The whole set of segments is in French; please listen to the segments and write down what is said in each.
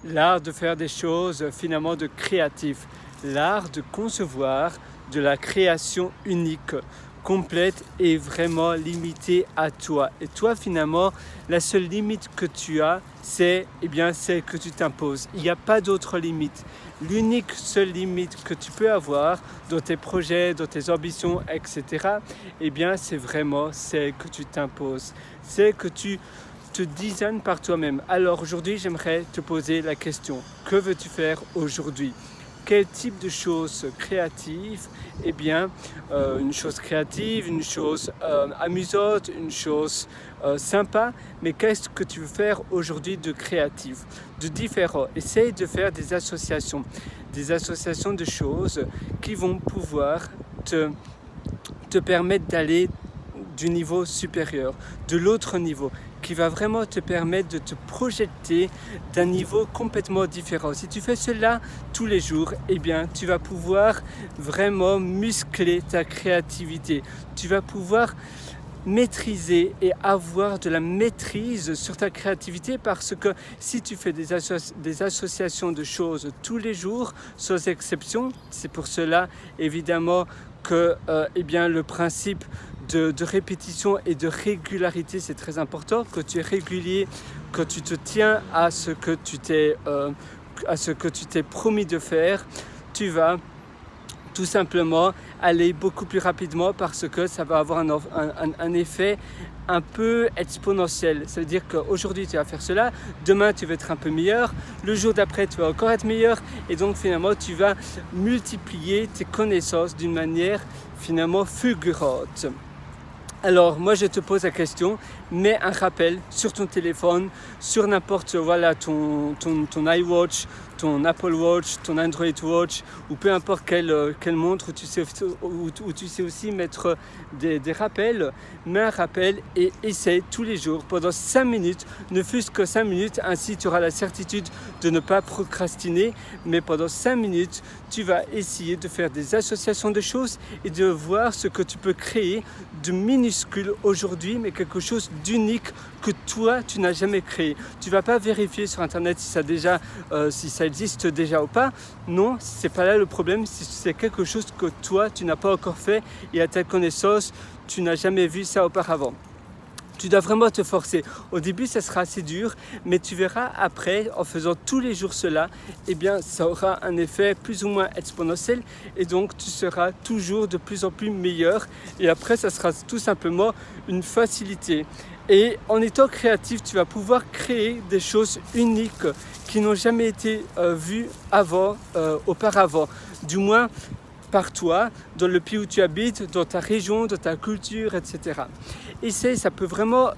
l'art de faire des choses finalement de créatif, l'art de concevoir de la création unique, complète et vraiment limitée à toi. Et toi finalement, la seule limite que tu as, c'est celle que tu t'imposes. Il n'y a pas d'autre limite. L'unique seule limite que tu peux avoir dans tes projets, dans tes ambitions, etc., c'est vraiment celle que tu t'imposes, celle que tu te designes par toi-même. Alors aujourd'hui, j'aimerais te poser la question, que veux-tu faire aujourd'hui ? Quel type de choses créatives? Une chose créative, une chose amusante, une chose sympa, mais qu'est-ce que tu veux faire aujourd'hui de créatif, de différent? Essaye de faire des associations de choses qui vont pouvoir te permettre d'aller du niveau supérieur, de l'autre niveau, qui va vraiment te permettre de te projeter d'un niveau complètement différent. Si tu fais cela tous les jours, tu vas pouvoir vraiment muscler ta créativité. Tu vas pouvoir maîtriser et avoir de la maîtrise sur ta créativité, parce que si tu fais des associations de choses tous les jours, sans exception, c'est pour cela évidemment que le principe de répétition et de régularité, c'est très important, que tu es régulier, que tu te tiens à ce que tu t'es promis de faire. Tu vas tout simplement aller beaucoup plus rapidement, parce que ça va avoir un effet un peu exponentiel. Ça veut dire qu'aujourd'hui tu vas faire cela, demain tu vas être un peu meilleur, le jour d'après tu vas encore être meilleur, et donc finalement tu vas multiplier tes connaissances d'une manière finalement fulgurante. Alors moi je te pose la question, mets un rappel sur ton téléphone, sur n'importe ton iWatch, ton Apple Watch, ton Android Watch, ou peu importe quelle montre où tu sais aussi mettre des rappels. Mets un rappel et essaye tous les jours pendant 5 minutes, ne fût-ce que 5 minutes, ainsi tu auras la certitude de ne pas procrastiner. Mais pendant 5 minutes, tu vas essayer de faire des associations de choses et de voir ce que tu peux créer de minuscule aujourd'hui, mais quelque chose d'unique que toi tu n'as jamais créé. Tu vas pas vérifier sur internet si ça existe déjà ou pas. Non, c'est pas là le problème. Si c'est quelque chose que toi tu n'as pas encore fait, et à ta connaissance tu n'as jamais vu ça auparavant. Tu dois vraiment te forcer. Au début, ça sera assez dur, mais tu verras après, en faisant tous les jours cela, ça aura un effet plus ou moins exponentiel, et donc tu seras toujours de plus en plus meilleur. Et après, ça sera tout simplement une facilité. Et en étant créatif, tu vas pouvoir créer des choses uniques qui n'ont jamais été vues auparavant. Du moins, par toi, dans le pays où tu habites, dans ta région, dans ta culture, etc. Et ça peut vraiment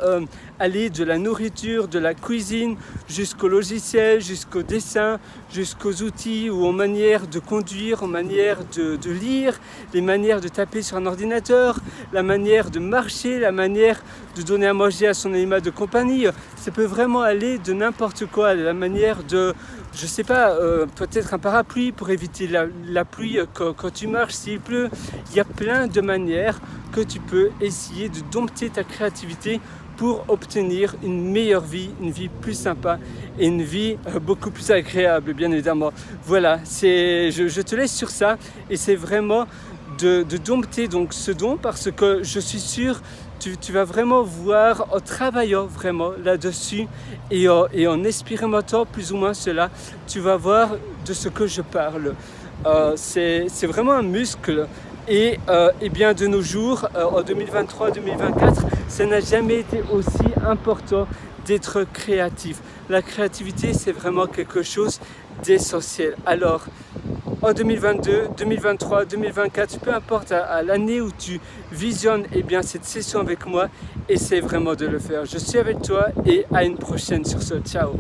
aller de la nourriture, de la cuisine, jusqu'au logiciel, jusqu'au dessin, jusqu'aux outils, ou aux manières de conduire, aux manières de lire, les manières de taper sur un ordinateur, la manière de marcher, la manière de donner à manger à son animal de compagnie. Ça peut vraiment aller de n'importe quoi, la manière de, je sais pas, peut-être un parapluie pour éviter la pluie quand tu marches, s'il pleut. Il y a plein de manières que tu peux essayer de dompter ta créativité pour obtenir une meilleure vie, une vie plus sympa et une vie beaucoup plus agréable, bien évidemment. Voilà, je te laisse sur ça, et c'est vraiment de dompter donc ce don, parce que je suis sûr tu vas vraiment voir, en travaillant vraiment là-dessus et en expérimentant plus ou moins cela, tu vas voir de ce que je parle. C'est vraiment un muscle. Et de nos jours, en 2023-2024, ça n'a jamais été aussi important d'être créatif. La créativité, c'est vraiment quelque chose d'essentiel. Alors, en 2022, 2023, 2024, peu importe à l'année où tu visionnes cette session avec moi, essaie vraiment de le faire. Je suis avec toi, et à une prochaine sur ce. Ciao.